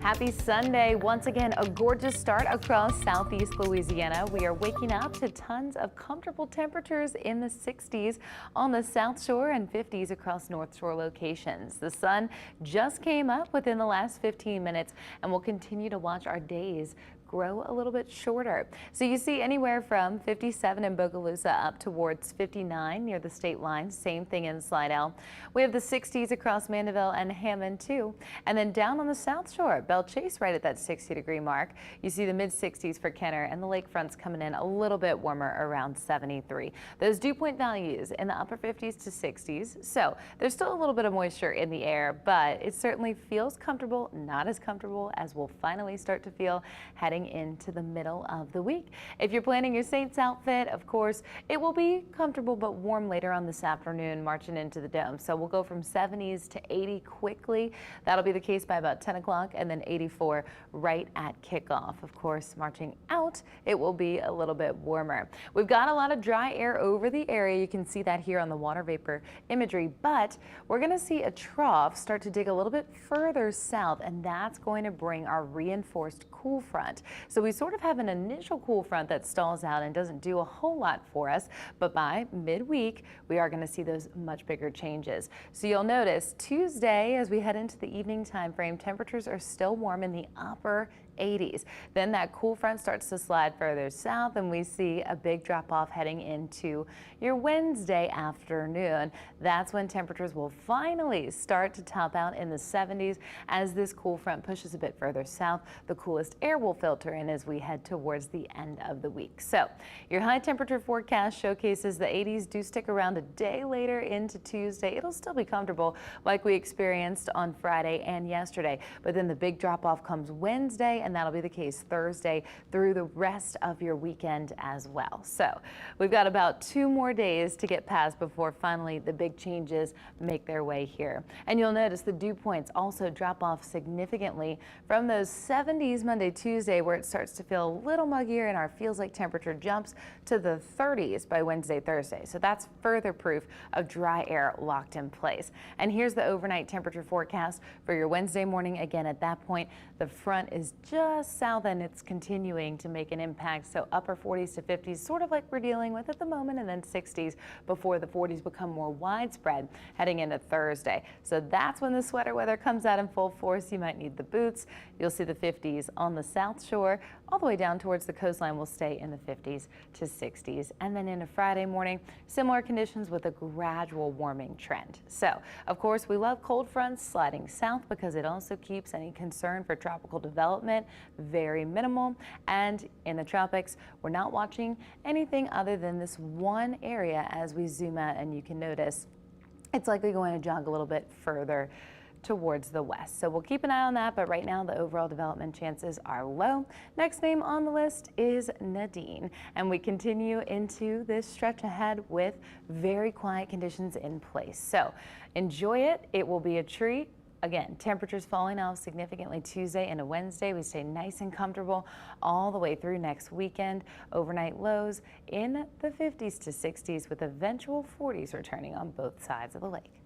Happy Sunday. Once again, a gorgeous start across southeast Louisiana. We are waking up to tons of comfortable temperatures in the 60s on the South Shore and 50s across North Shore locations. The sun just came up within the last 15 minutes and we'll continue to watch our days grow a little bit shorter. So you see anywhere from 57 in Bogalusa up towards 59 near the state line. Same thing in Slidell. We have the 60s across Mandeville and Hammond too. And then down on the South Shore, Belle Chase right at that 60-degree mark. You see the mid 60s for Kenner, and the lakefront's coming in a little bit warmer around 73. Those dew point values in the upper 50s to 60s. So there's still a little bit of moisture in the air, but it certainly feels comfortable, not as comfortable as we'll finally start to feel heading into the middle of the week. If you're planning your Saints outfit, of course, it will be comfortable but warm later on this afternoon, marching into the dome. So we'll go from 70s to 80 quickly. That'll be the case by about 10 o'clock, and then 84 right at kickoff. Of course, marching out, it will be a little bit warmer. We've got a lot of dry air over the area. You can see that here on the water vapor imagery, but we're going to see a trough start to dig a little bit further south, and that's going to bring our reinforced cool front. So we sort of have an initial cool front that stalls out and doesn't do a whole lot for us, but by midweek, we are going to see those much bigger changes. So you'll notice Tuesday, as we head into the evening time frame, temperatures are still warm in the upper 80s. Then that cool front starts to slide further south and we see a big drop off heading into your Wednesday afternoon. That's when temperatures will finally start to top out in the 70s as this cool front pushes a bit further south. The coolest air will filter in as we head towards the end of the week. So your high temperature forecast showcases the 80s do stick around a day later into Tuesday. It'll still be comfortable like we experienced on Friday and yesterday, but then the big drop off comes Wednesday, and that'll be the case Thursday through the rest of your weekend as well. So we've got about 2 more days to get past before finally the big changes make their way here. And you'll notice the dew points also drop off significantly from those 70s Monday, Tuesday, where it starts to feel a little muggier and our feels like temperature jumps to the 30s by Wednesday, Thursday. So that's further proof of dry air locked in place. And here's the overnight temperature forecast for your Wednesday morning. Again, at that point, the front is just south and it's continuing to make an impact. So upper 40s to 50s, sort of like we're dealing with at the moment, and then 60s before the 40s become more widespread heading into Thursday. So that's when the sweater weather comes out in full force. You might need the boots. You'll see the 50s on the South Shore all the way down towards the coastline will stay in the 50s to 60s. And then into Friday morning, similar conditions with a gradual warming trend. So of course we love cold fronts sliding south because it also keeps any concern for tropical development very minimal. And in the tropics, we're not watching anything other than this one area as we zoom out, and you can notice it's likely going to jog a little bit further towards the west. So we'll keep an eye on that, but right now the overall development chances are low. Next name on the list is Nadine, and we continue into this stretch ahead with very quiet conditions in place. So enjoy it. It will be a treat. Again, temperatures falling off significantly Tuesday into Wednesday. We stay nice and comfortable all the way through next weekend. Overnight lows in the 50s to 60s with eventual 40s returning on both sides of the lake.